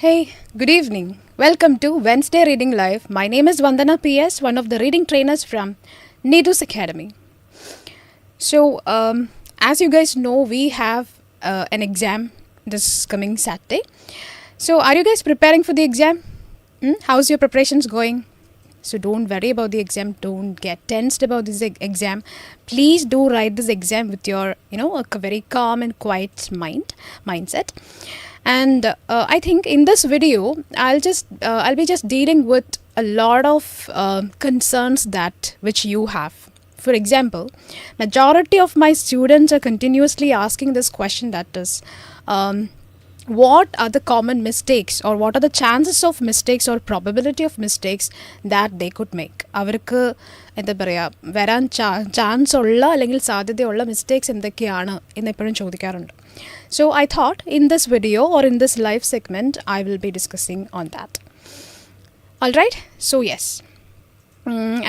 Hey, good evening. Welcome to Wednesday Reading Live. My name is Vandana PS, one of the reading trainers from Neethu's Academy. So, as you guys know, we have an exam this coming Saturday. So, are you guys preparing for the exam? How's your preparations going? So, don't worry about the exam. Don't get tensed about this exam. Please do write this exam with your, a very calm and quiet mindset. And I think in this video, I'll be just dealing with a lot of concerns which you have. For example, majority of my students are continuously asking this question, that is, what are the common mistakes or what are the chances of mistakes or probability of mistakes that they could make? അവർക്ക് എന്താ പറയുക, വരാൻ chance ഉള്ള അല്ലെങ്കിൽ സാധ്യതയുള്ള mistakes എന്തൊക്കെയാണ് എന്നെപ്പോഴും ചോദിക്കാറുണ്ട്. So I thought in this video or in this live segment, I will be discussing on that. Alright, so yes.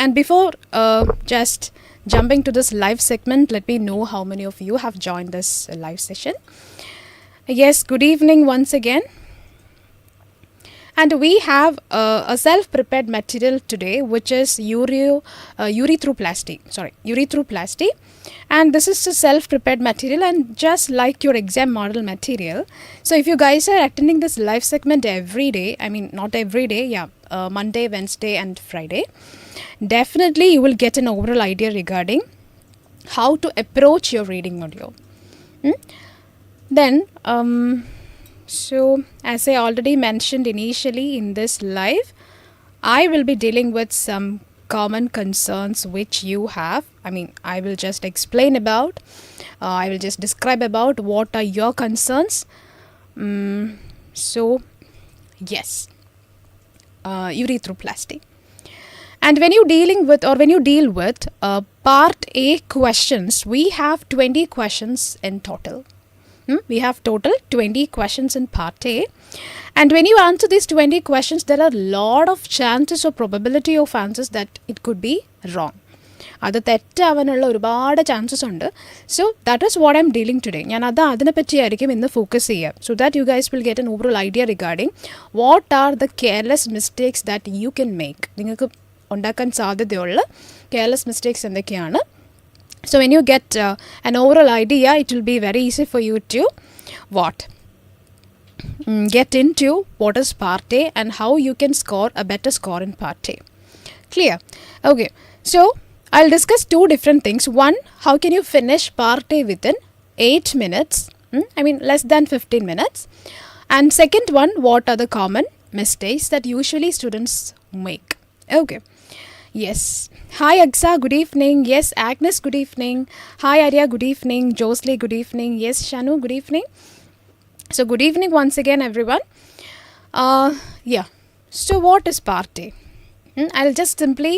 And before just jumping to this live segment, let me know how many of you have joined this live session. Yes, good evening once again. And we have a self-prepared material today, which is urethroplasty. And this is a self-prepared material and just like your exam model material. So if you guys are attending this live segment every day, I mean not every day, Monday, Wednesday and Friday, definitely you will get an overall idea regarding how to approach your reading module. Then, so as I already mentioned initially in this live, I will be dealing with some common concerns which you have. I mean, I will just explain about, I will just describe about what are your concerns. So, yes, urethroplasty. And when you deal with part A questions, we have 20 questions in total. We have total 20 questions in part A. And when you answer these 20 questions, there are a lot of chances or probability of answers that it could be wrong. അത് തെറ്റാവാനുള്ള ഒരുപാട് chances ഉണ്ട്. So that is what I M dealing today. ഞാൻ അതിനെ പറ്റിയായിരിക്കും ഇന്ന് focus ചെയ്യുക. So that you guys will get an overall idea regarding what are the careless mistakes that you can make. നിങ്ങൾക്ക് ഉണ്ടാക്കാൻ സാധ്യതയുള്ള കെയർലെസ് മിസ്റ്റേക്സ് എന്തൊക്കെയാണ്. So when you get an overall idea, it will be very easy for you to get into what is part A and how you can score a better score in part A. Clear? Okay. So I'll discuss two different things. One, how can you finish part A within 8 minutes? I mean less than 15 minutes. And second one, what are the common mistakes that usually students make? Okay. Yes. Hi Aksa, good evening. Yes, Agnes, good evening. Hi Arya, good evening. Josley, good evening. Yes, Shanu, good evening. So good evening once again everyone. So what is part A? I'll just simply,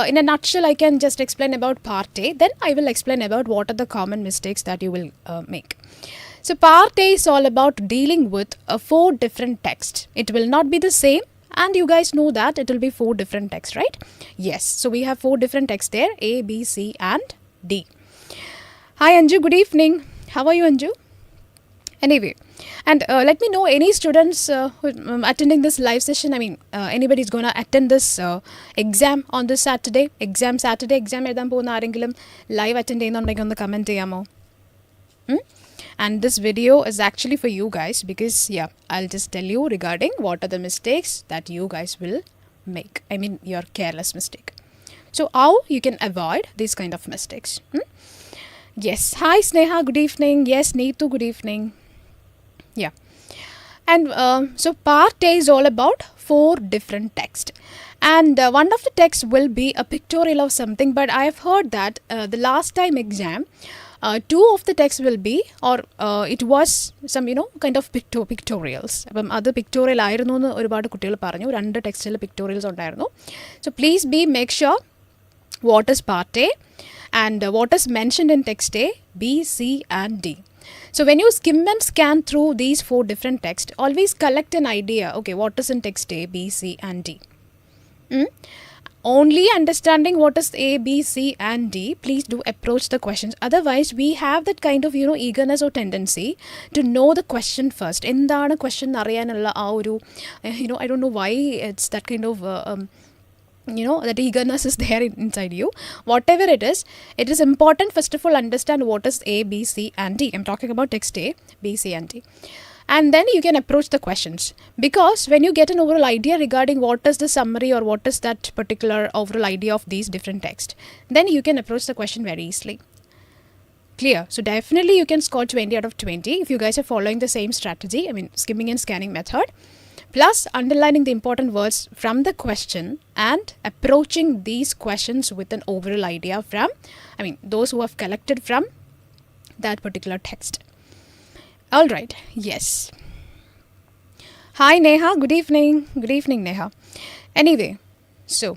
in a nutshell, I can just explain about part A. Then I will explain about what are the common mistakes that you will make. So part A is all about dealing with 4 different texts. It will not be the same. And you guys know that it will be 4 different texts, right? Yes. So we have 4 different texts there, A, B, C and D. Hi Anju, good evening. How are you Anju? Anyway, and let me know any students who attending this live session. I mean, anybody is going to attend this exam on this Saturday. Exam എഴുതാൻ പോകുന്ന ആരെങ്കിലും live attend ചെയ്യുന്നുണ്ടെങ്കിൽ ഒന്ന് comment ചെയ്യാമോ? And this video is actually for you guys because I'll just tell you regarding what are the mistakes that you guys will make. I mean your careless mistake. So how you can avoid these kind of mistakes. Yes. Hi Sneha, good evening. Yes, Neethu, good evening. And so part A is all about 4 different texts. And one of the texts will be a pictorial of something, but I have heard that the last time exam, 2 of the texts will be, or it was some kind of pictorials. അപ്പം അത് pictorial ആയിരുന്നു എന്ന് ഒരുപാട് കുട്ടികൾ പറഞ്ഞു. 2 ടെക്സ്റ്റിൽ പിക്ടോറിയൽസ് ഉണ്ടായിരുന്നു. So please make sure what is part A and what is mentioned in text A, B, C and D. So when you skim and scan through these 4 different texts, always collect an idea, okay, what is in text A, B, C and D. Only understanding what is A, B, C and D, please do approach the questions. Otherwise, we have that kind of, eagerness or tendency to know the question first. എന്താണ് question അറിയാനുള്ള ആ ഒരു, I don't know why it's that kind of, that eagerness is there inside you. Whatever it is important first of all understand what is A, B, C and D. I'm talking about text A, B, C and D. And then you can approach the questions, because when you get an overall idea regarding what is the summary or what is that particular overall idea of these different texts, then you can approach the question very easily. Clear? So definitely you can score 20 out of 20 if you guys are following the same strategy, skimming and scanning method, plus underlining the important words from the question and approaching these questions with an overall idea from, those who have collected from that particular text. All right. Yes. Hi Neha. Good evening. Good evening, Neha. Anyway, so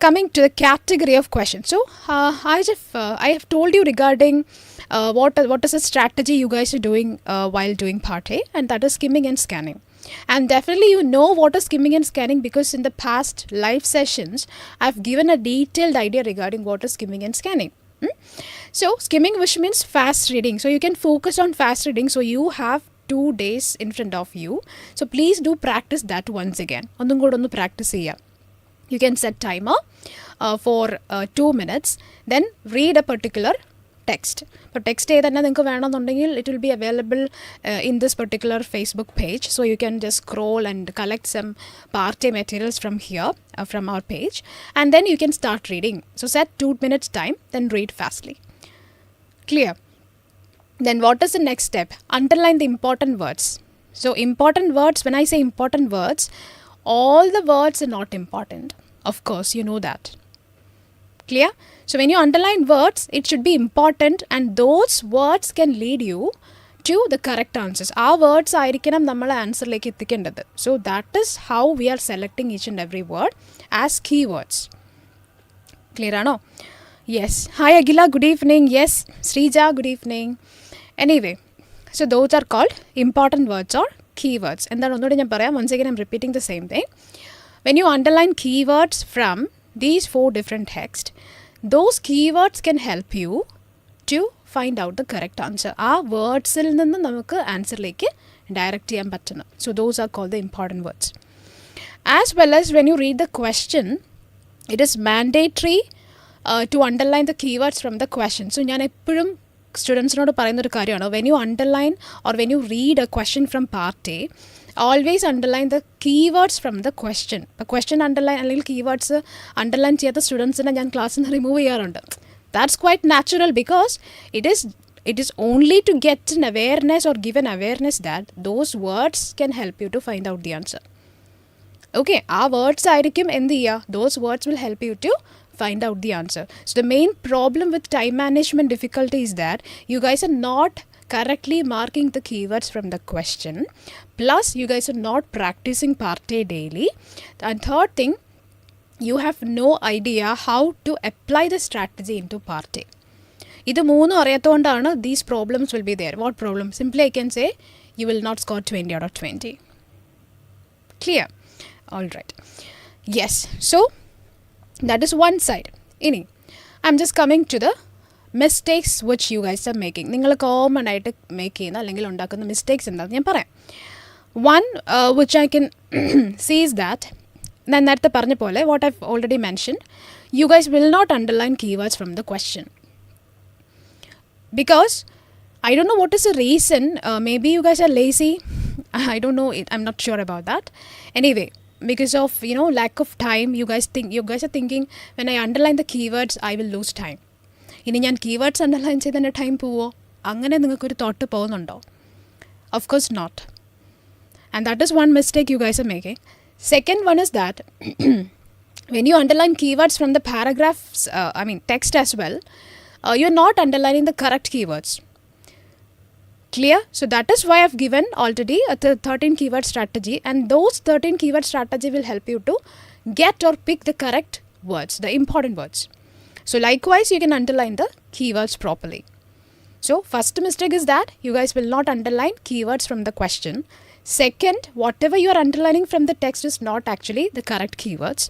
coming to the category of questions. So I have told you regarding what is the strategy you guys are doing while doing part A, and that is skimming and scanning. And definitely you know what is skimming and scanning, because in the past live sessions I've given a detailed idea regarding what is skimming and scanning. So skimming, which means fast reading. So you can focus on fast reading. So you have 2 days in front of you. So please do practice that once again. ഒന്നും കൂടെ ഒന്ന് practice ചെയ്യാം. You can set timer for 2 minutes. Then read a particular text. But text ഏതന്നെ നിങ്ങൾക്ക് വേണമെന്നുണ്ടെങ്കിൽ it will be available in this particular Facebook page. So you can just scroll and collect some part A materials from here, from our page. And then you can start reading. So set 2 minutes time, then read fastly. Clear? Then what is the next step? Underline the important words. So important words, when I say important words, all the words are not important. Of course, you know that. Clear? So when you underline words, it should be important, and those words can lead you to the correct answers. Our words ആയിരിക്കണം നമ്മളെ ആൻസറിലേക്ക് എത്തിക്കേണ്ടത്. So that is how we are selecting each and every word as keywords. Clear ആണോ? Yes. Hi Agila, good evening. Yes. Srija, good evening. Anyway, so those are called important words or keywords. എന്താണ് ഒന്നുകൂടി ഞാൻ പറയാം. Once again I'm repeating the same thing. When you underline keywords from these 4 different texts, those keywords can help you to find out the correct answer. ആ വേർഡ്സിൽ നിന്ന് നമുക്ക് ആൻസറിലേക്ക് direct ചെയ്യാൻ പറ്റണം. So those are called the important words. As well as when you read the question, it is mandatory to underline the keywords from the question. So ഞാൻ എപ്പോഴും സ്റ്റുഡൻസിനോട് പറയുന്നൊരു കാര്യമാണ്, when you underline or when you read a question from part A, always underline the keywords from the question. ഇപ്പോൾ question underline അല്ലെങ്കിൽ keywords underline ചെയ്യാത്ത സ്റ്റുഡൻസിനെ ഞാൻ ക്ലാസ്സിൽ നിന്ന് റിമൂവ് ചെയ്യാറുണ്ട്. That's quite natural, because it is only to get an awareness or give an awareness that those words can help you to find out the answer. Okay, ആ words ആയിരിക്കും എന്ത് ചെയ്യുക, those words will help you to find out the answer. So the main problem with time management difficulty is that you guys are not correctly marking the keywords from the question, plus you guys are not practicing part A daily, and third thing, you have no idea how to apply the strategy into part A. ഇത് മൂന്നും അറിയാത്തതുകൊണ്ടാണ് these problems will be there. What problem? Simply I can say you will not score 20 out of 20. Clear? All right. Yes. So that is one side. Ini I'm just coming to the mistakes which you guys are making. നിങ്ങൾ common ആയിട്ട് make ചെയ്യുന്ന അല്ലെങ്കിൽ ഉണ്ടാക്കുന്ന mistakes എന്താണെന്ന് ഞാൻ പറയാം. One which I can see is that, ഞാൻ നേരത്തെ പറഞ്ഞ പോലെ, what I've already mentioned, you guys will not underline keywords from the question. Because I don't know what is the reason. Maybe you guys are lazy. I don't know. I'm not sure about that. Anyway, because of lack of time, you guys are thinking when I underline the keywords I will lose time. ഇനി ഞാൻ keywords underline ചെയ്ത് എൻ്റെ time പോവോ, അങ്ങനെ നിങ്ങൾക്കൊരു thought പോകുന്നുണ്ടോ? Of course not. And that is one mistake you guys are making. Second one is that when you underline keywords from the paragraphs, text as well, you're not underlining the correct keywords. Clear? So that is why I've given already a 13 keyword strategy, and those 13 keyword strategy will help you to get or pick the correct words, the important words. So likewise, you can underline the keywords properly. So first mistake is that you guys will not underline keywords from the question. Second, whatever you are underlining from the text is not actually the correct keywords.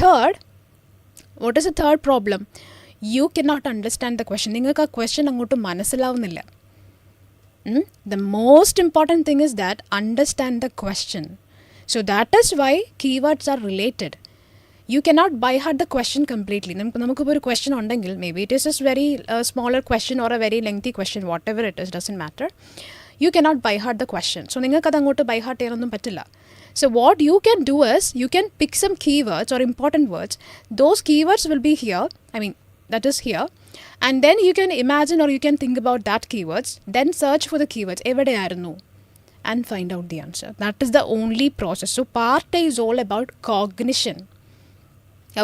Third, What is the third problem? You cannot understand the question. നിങ്ങൾക്ക് ആ question അങ്ങോട്ട് മനസ്സിലാവുന്നില്ല. The most important thing is that understand the question. So that is why keywords are related. You cannot by heart the question completely. നമുക്കിപ്പോൾ ഒരു question ഉണ്ടെങ്കിൽ maybe it is a very smaller question or a very lengthy question, whatever it is, doesn't matter. You cannot by heart the question. So നിങ്ങൾക്കത് അങ്ങോട്ട് by heart ചെയ്യാനൊന്നും പറ്റില്ല. So what you can do is, you can pick some keywords or important words. Those keywords will be here. That is here. And then you can imagine or you can think about that keywords. Then search for the keywords. എവിടെയായിരുന്നു? And find out the answer. That is the only process. So part A is all about cognition.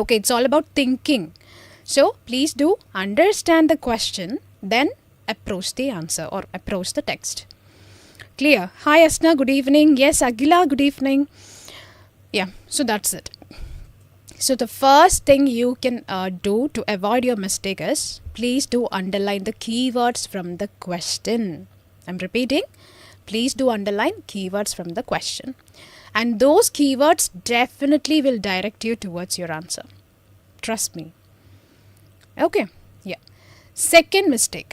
Okay, it's all about thinking. So please do understand the question, then approach the answer or approach the text. Clear? Hi Asna, good evening. Yes, Agila, good evening. Yeah, so that's it. So the first thing you can do to avoid your mistake is, please do underline the keywords from the question. I'm repeating. Please do underline keywords from the question. And those keywords definitely will direct you towards your answer. Trust me. Okay, yeah. Second mistake.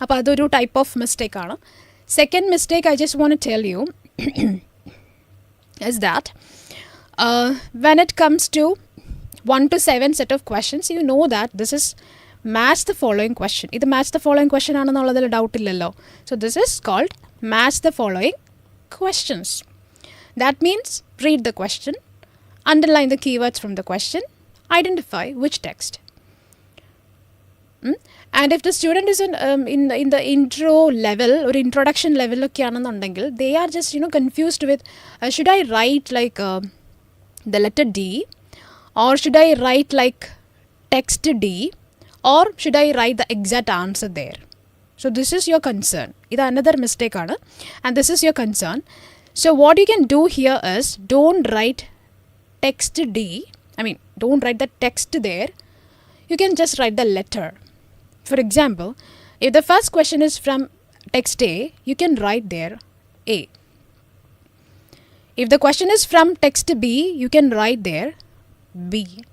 അപ്പോൾ അതൊരു type of mistake ആണ്. Second mistake I just want to tell you is that when it comes to 1 to 7 set of questions, you know that this is match the following question. ഇത് match the following question ആണെന്നുള്ളതിൽ doubt ഇല്ലല്ലോ. So this is called match the following questions. That means read the question, underline the keywords from the question, identify which text. And if the student is in the intro level or introduction level ഒക്കെ ആണെന്നുണ്ടെങ്കിൽ, they are just confused with should I write like the letter D, or should I write like text D, or should I write the exact answer there? So this is your concern. This is another mistake aanu, and this is your concern. So what you can do here is, don't write text D. Don't write the text there. You can just write the letter. For example, if the first question is from text A, you can write there A. If the question is from text B, you can write there B.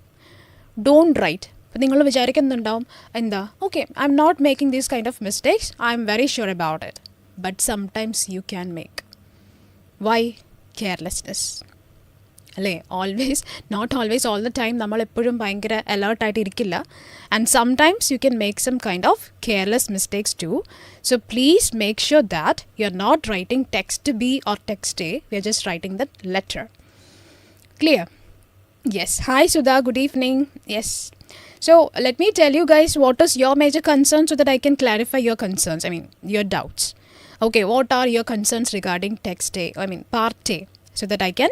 Don't write. അപ്പോൾ നിങ്ങൾ വിചാരിക്കുന്നുണ്ടാവും എന്താ, okay, I'm not making these kind of mistakes. I'm very sure about it. But sometimes you can make. Why? Carelessness. അല്ലേ? Always, not always, all the time നമ്മൾ എപ്പോഴും ഭയങ്കര അലേർട്ടായിട്ട് ഇരിക്കില്ല. And sometimes you can make some kind of careless mistakes too. So please make sure that you are not writing text B or text A. We are just writing the letter. Clear? Yes. Hi Sudha, good evening. Yes. So let me tell you guys what is your major concern so that I can clarify your concerns, your doubts. Okay, what are your concerns regarding text A, part A, so that I can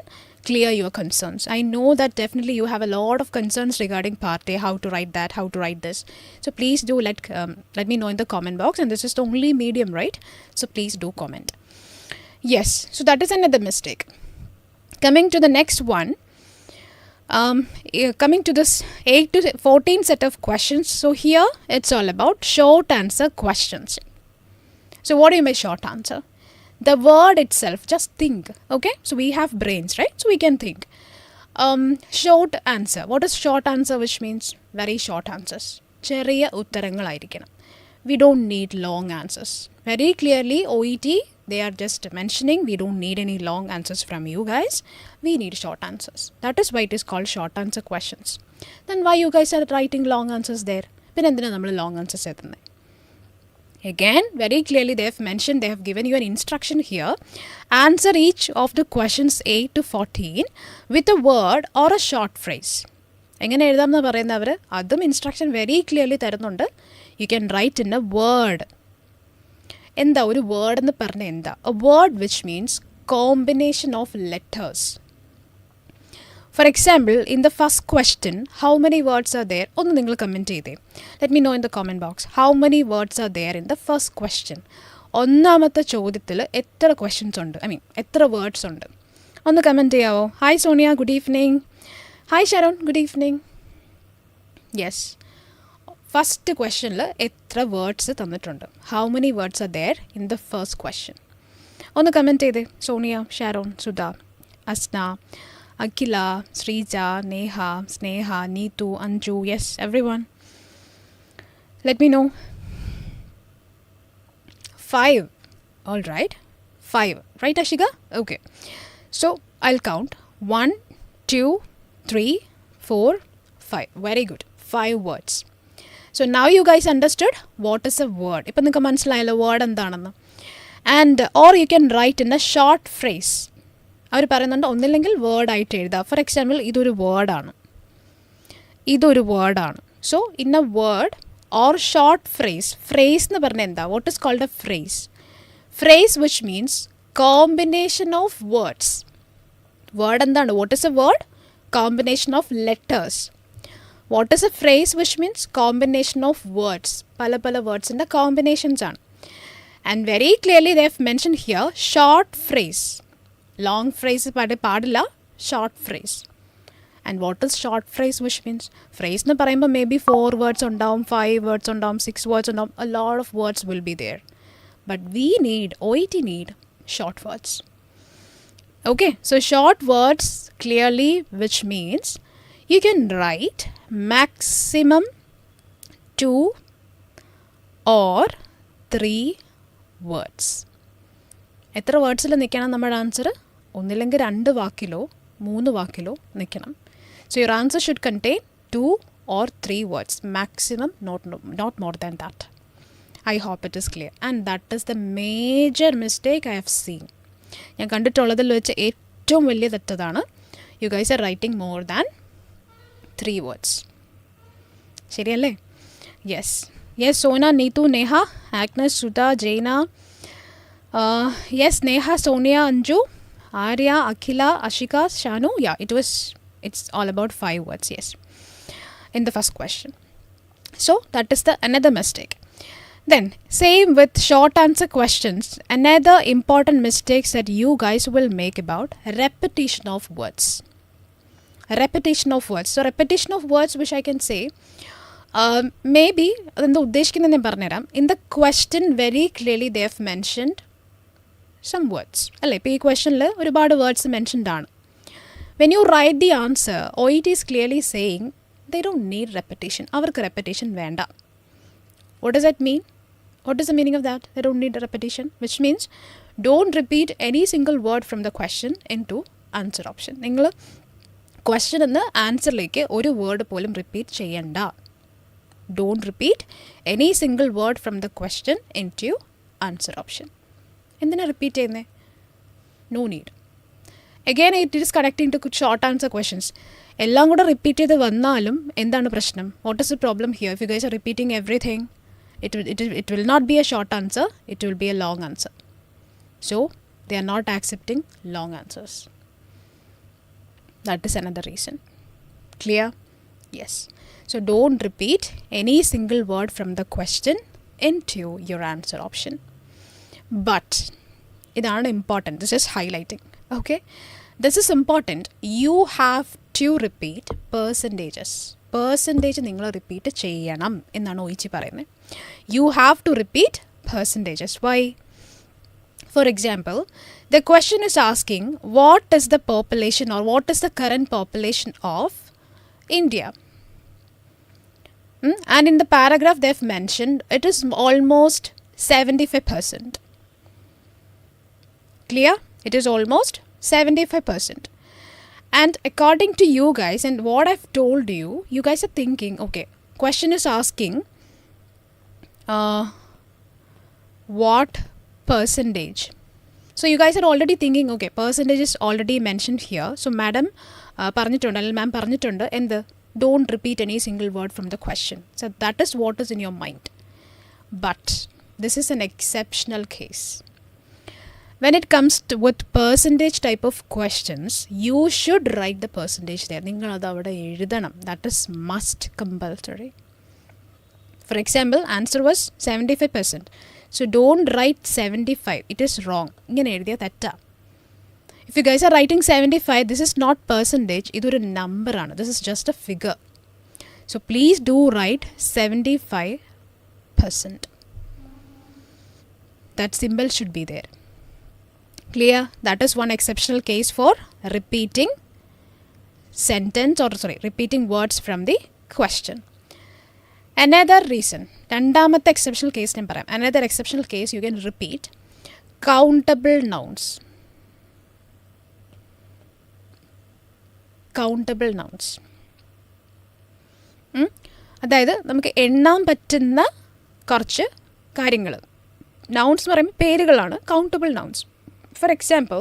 clear your concerns. I know that definitely you have a lot of concerns regarding part A, how to write that, how to write this. So please do let me know in the comment box, and this is the only medium, right? So please do comment. Yes, so that is another mistake. Coming to the next one, coming to this 8 to 14 set of questions. So here it's all about short answer questions. So what do you mean short answer? The word itself, just think. Okay, so we have brains, right? So we can think. Short answer. What is short answer? Which means very short answers. ചെറിയ ഉത്തരങ്ങളായിരിക്കണം. We don't need long answers. Very clearly OET, they are just mentioning we don't need any long answers from you guys. We need short answers. That is why it is called short answer questions. Then why you guys are writing long answers there? പിന്നെ എന്തിനാ നമ്മൾ long answers എഴുതുന്നത്? Again, very clearly they have mentioned, they have given you an instruction here. Answer each of the questions 8 to 14 with a word or a short phrase. എങ്ങനെ എഴുതാമെന്ന് പറയുന്നവർ അതും instruction very clearly തരുന്നുണ്ട്. You can write in a word. എന്താ ഒരു word എന്ന് പറഞ്ഞാൽ എന്താ? A word which means combination of letters. For example, in the first question, how many words are there? ഒന്ന് നിങ്ങൾ കമൻറ്റ് ചെയ്തേ. Let me know in the comment box. How many words are there in the first question? ഒന്നാമത്തെ ചോദ്യത്തിൽ എത്ര questions ഉണ്ട്? എത്ര words ഉണ്ട്? ഒന്ന് കമൻറ്റ് ചെയ്യാവോ? Hi Sonia, good evening. Hi Sharon, good evening. Yes, first ക്വസ്റ്റ്യനിൽ എത്ര വേർഡ്സ് തന്നിട്ടുണ്ട്? How many words are there in the first question? ഒന്ന് കമൻറ്റ് ചെയ്തേ. Sonia, Sharon, Sudha, Asna, Akila, Srija, Neha, Sneha, Neethu, Anju. Yes, everyone. Let me know. 5. All right. 5. Right, Ashika? Okay. So, I'll count. 1, 2, 3, 4, 5. Very good. 5 words. So, now you guys understood what is a word. ഇപ്പോൾ നിങ്ങൾക്ക് മനസ്സിലായല്ലോ word എന്താണെന്ന്. And or you can write in a short phrase. അവർ പറയുന്നുണ്ട് ഒന്നില്ലെങ്കിൽ word ആയിട്ട് എഴുതുക. Four example ഇതൊരു വേർഡാണ്. So in a word or short phrase എന്ന് പറഞ്ഞാൽ എന്താ? What is called a phrase which means combination of words. Word എന്താണ്? What is a word? Combination of letters. What is a phrase which means combination of words. പല വേർഡ്സിൻ്റെ combinations ആണ്. And very clearly they have mentioned here short phrase. Long phrase പാടില്ല, short phrase. And what is short phrase which means? Phrase എന്ന് പറയുമ്പോൾ maybe 4 words ഉണ്ടാവും, 5 words ഉണ്ടാവും, 6 words ഉണ്ടാവും. A lot of words will be there. But OET need short words. Okay, so short words clearly which means you can write maximum 2 or 3 words. എത്ര വേർഡ്സിൽ നിൽക്കണം നമ്മുടെ answer? ഒന്നില്ലെങ്കിൽ 2 വാക്കിലോ 3 വാക്കിലോ നിൽക്കണം. So your answer should contain 2 or 3 words maximum, not more than that. I hope it is clear. And that is the major mistake I have seen. ഞാൻ കണ്ടിട്ടുള്ളതിൽ വെച്ച് ഏറ്റവും വലിയ തെറ്റതാണ്. You guys are writing more than 3 words. ശരിയല്ലേ? Yes. Yes, Sona, Neethu, Neha, Agnes, Sudha, Jaina. Yes, Neha, Sonia, Anju, Arya, Akhila, Ashika, Shanu. Yeah, it's all about 5 words, yes, in the first question. So, that is another mistake. Then, same with short answer questions. Another important mistakes that you guys will make about repetition of words. So, repetition of words which I can say, maybe അതെന്താ ഉദ്ദേശിക്കുന്നത് ഞാൻ പറഞ്ഞുതരാം. In the question very clearly they have mentioned some words അല്ലേ? ഇപ്പോൾ ഈ ക്വസ്റ്റ്യനിൽ ഒരുപാട് words mentioned ആണ്. When you write the answer, OET is clearly saying they don't need repetition. അവർക്ക് റെപ്പറ്റീഷൻ വേണ്ട. What does that mean? What is the meaning of that? They don't need repetition which means don't repeat any single word from the question into answer option. നിങ്ങൾ question എന്ന് ആൻസറിലേക്ക് ഒരു word പോലും repeat ചെയ്യണ്ട. Don't repeat any single word from the question into answer option. എന്തിനാ repeat ചെയ്യുന്നത്? No need. Again, it is connecting to short answer questions. എല്ലാം കൂടെ repeat ചെയ്ത് വന്നാലും എന്താണ് പ്രശ്നം? What is the problem here? If you guys are repeating everything, it will not be a short answer, it will be a long answer. So, they are not accepting long answers. That is another reason. Clear? Yes. So, don't repeat any single word from the question into your answer option. But, idana important. This is highlighting. Okay? This is important. You have to repeat percentages. Percentage നിങ്ങൾ repeat ചെയ്യണം എന്നാണ് OET പറയുന്നത്. You have to repeat percentages. Why? For example, the question is asking what is the population or what is the current population of India? And in the paragraph they have mentioned it is almost 75%. Clear? It is almost 75%. And according to you guys and what I've told you, you guys are thinking, okay, question is asking what percentage? So you guys are already thinking, okay, percentage is already mentioned here. So madam പറഞ്ഞിട്ടുണ്ട് അല്ലെങ്കിൽ മാം പറഞ്ഞിട്ടുണ്ട് എന്ത്? Don't repeat any single word from the question. So that is what is in your mind. But this is an exceptional case. When it comes to with percentage type of questions, you should write the percentage there. നിങ്ങൾ അത് അവിടെ എഴുതണം. That is must compulsory. For example, answer was 75%. So don't write 75. It is wrong. ഇങ്ങനെ എഴുതിയ തെറ്റാ. If you guys are writing 75, this is not percentage. ഇതൊരു number ആണ്. This is just a figure. So please do write 75%. That symbol should be there. Clear? That is one exceptional case for repeating sentence or repeating words from the question. Another reason, രണ്ടാമത്തെ exceptional case ഞാൻ പറയാം. Another exceptional case you can repeat countable nouns. Countable nouns. അതായത് നമുക്ക് എണ്ണാൻ പറ്റുന്ന കുറച്ച് കാര്യങ്ങൾ. Nouns എന്ന് പറയുമ്പോൾ പേരുകളാണ്, countable nouns. For example,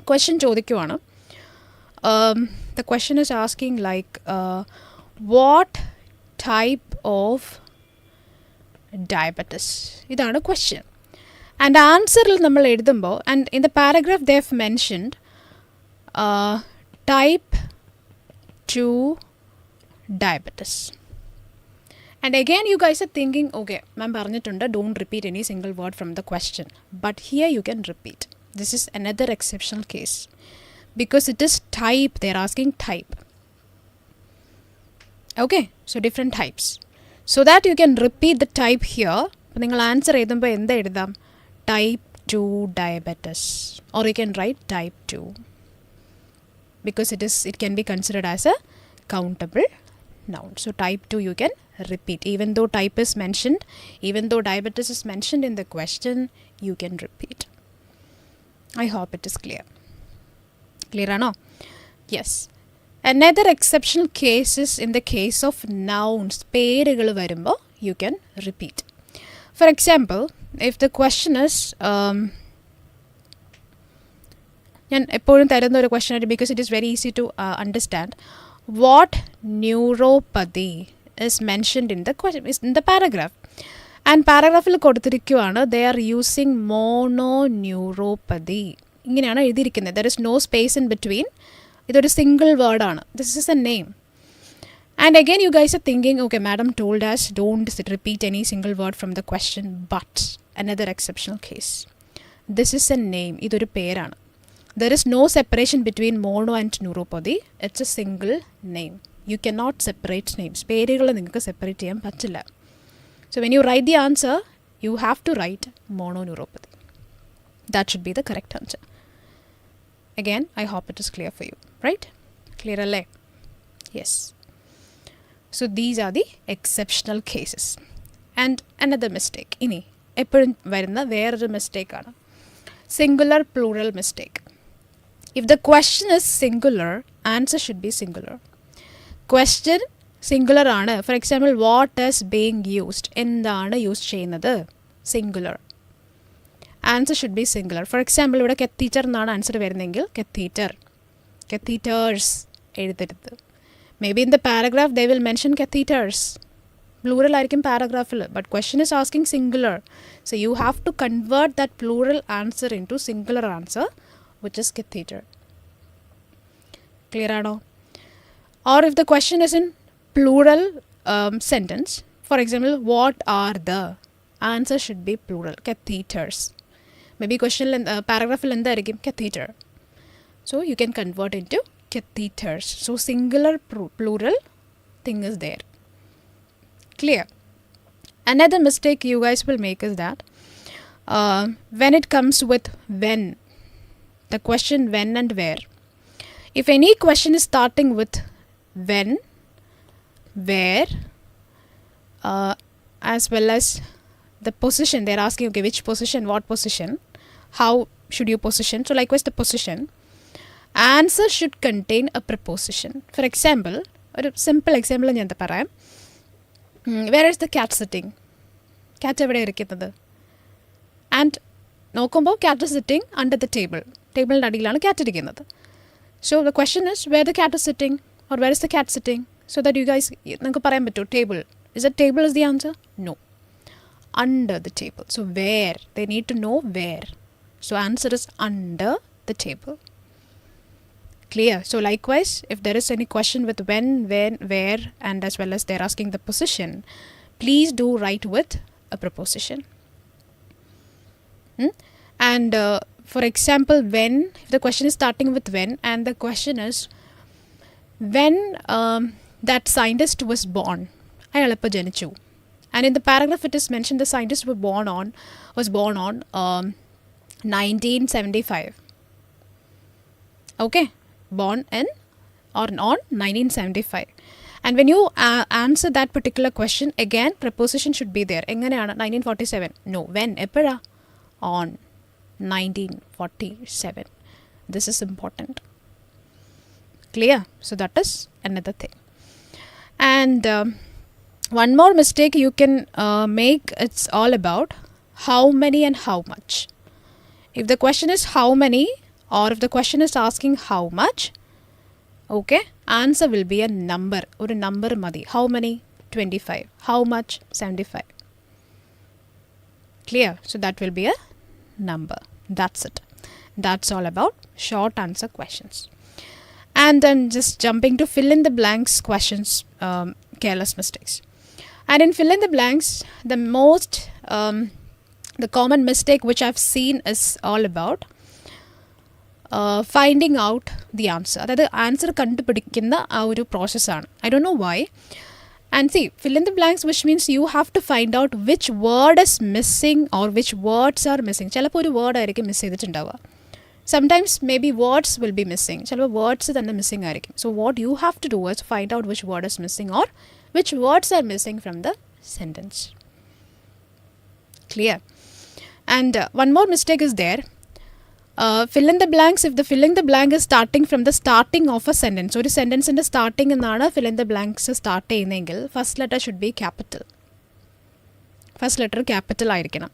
question ചോദിക്കുവാണ്. The question is asking like what type of diabetes, ഇതാണ് ക്വസ്റ്റ്യൻ. ആൻഡ് ആൻസറിൽ നമ്മൾ എഴുതുമ്പോൾ, and in the paragraph they have mentioned type 2 diabetes. And again you guys are thinking, okay, ma'am പറഞ്ഞിട്ടുണ്ട് don't repeat any single word from the question. But here you can repeat. This is another exceptional case. Because it is type, they are asking type. Okay, so different types. So that you can repeat the type here. അപ്പോൾ നിങ്ങൾ answer എഴുതുമ്പോൾ എന്താ എഴുതാം? Type 2 diabetes. Or you can write type 2. Because it can be considered as a countable noun. So type 2 you can repeat. Even though type is mentioned, even though diabetes is mentioned in the question, you can repeat. I hope it is clear. Clear or no? Yes. Another exceptional case is in the case of nouns. പേരുകൾ വരുമ്പോൾ you can repeat. For example, if the question is ഞാൻ എപ്പോഴും തരുന്ന ഒരു question ആയിട്ട്, because it is very easy to understand. What neuropathy is mentioned in the paragraph. And പാരഗ്രാഫിൽ കൊടുത്തിരിക്കുവാണ് they are using mono neuropathy. ഇങ്ങനെയാണ് എഴുതിയിരിക്കുന്നത്. There is no space in between. ഇതൊരു സിംഗിൾ വേർഡാണ്. This is a name. And again you guys are thinking, okay, madam told us don't repeat any single word from the question, but another exceptional case. This is a name. ഇതൊരു പേരാണ്. There is no separation between mono and neuropathy. It's a single name. You cannot separate names. പേരുകൾ നിങ്ങൾക്ക് separate ചെയ്യാൻ പറ്റില്ല. So when you write the answer, you have to write mononeuropathy. That should be the correct answer. Again, I hope it is clear for you. Right? Clear alle? Yes. So these are the exceptional cases. And another mistake. ഇനി എപ്പോഴും വരുന്ന വേറൊരു മിസ്റ്റേക്കാണ് singular plural mistake. If the question is singular, answer should be singular. Question singular ആണ്. For example, what is being used? എന്താണ് use ചെയ്യുന്നത്? Singular. Answer should be singular. For example, ഇവിടെ catheter എന്നാണ് answer വരുന്നതെങ്കിൽ catheter. Catheters എഴുതരുത്. Maybe in the paragraph they will mention catheters. Plural ആയിരിക്കും paragraphil. But question is asking singular. So you have to convert that plural answer into singular answer, which is catheter. Clear or no? Or if the question is in plural sentence, for example, what are the, answer should be plural, catheters. Maybe question paragraph il endaayirikkum catheter. So you can convert into catheters. So singular plural thing is there. Clear? Another mistake you guys will make is that when it comes with when, the question when and where. If any question is starting with when, where, as well as the position, they're asking, okay, which position, what position, how should you position. So likewise the position. Answer should contain a preposition. For example, a simple example ഞാൻ പറയാം. Where is the cat sitting? Cat എവിടെ ഇരിക്കുന്നത്? And നോക്കുമ്പോൾ cat is sitting under the table. ടേബിളിൻ്റെ അടിയിലാണ് cat ഇരിക്കുന്നത്. So the question is where the cat is sitting, or where is the cat sitting, so that you guys നിങ്ങൾക്ക് പറയാൻ പറ്റുമോ? Table. Is that table is the answer? No. Under the table. So where? They need to know where. So answer is under the table. Clear? So likewise, if there is any question with when, where, and as well as they're asking the position, please do write with a preposition. And for example, when, if the question is starting with when, and the question is when that scientist was born, ayalappa janichu. And in the paragraph it is mentioned the scientist was born on 1975. Okay, born in or on 1975. And when you answer that particular question, again, preposition should be there. എങ്ങനെയാണ് 1947? No. When? എപ്പോഴാ? On 1947. This is important. Clear? So that is another thing. And one more mistake you can make, it's all about how many and how much. If the question is how many, or if the question is asking how much, okay, answer will be a number. Or a number madi. How many? 25. How much? 75. Clear? So that will be a number. That's it. That's all about short answer questions. And then just jumping to fill in the blanks questions, careless mistakes. And in fill in the blanks, the common mistake which I've seen is all about finding out the answer. അതായത് answer കണ്ടുപിടിക്കുന്ന ആ ഒരു പ്രോസസ്സാണ്. I don't know why. And see, fill in the blanks, which means you have to find out which word is missing or which words are missing. ചിലപ്പോൾ ഒരു word ആയിരിക്കും miss ചെയ്തിട്ടുണ്ടാവുക. Sometimes maybe words will be missing. ചിലപ്പോൾ words തന്നെ missing ആയിരിക്കും. So what you have to do is find out which word is missing or which words are missing from the sentence. Clear? And one more mistake is there. Fill in the blanks, if the fill in the blank is starting from the starting of a sentence. ഒരു സെൻറ്റൻസിൻ്റെ starting എന്നാണ് fill in the blanks start ചെയ്യുന്നതെങ്കിൽ first letter should be capital. First letter capital ആയിരിക്കണം.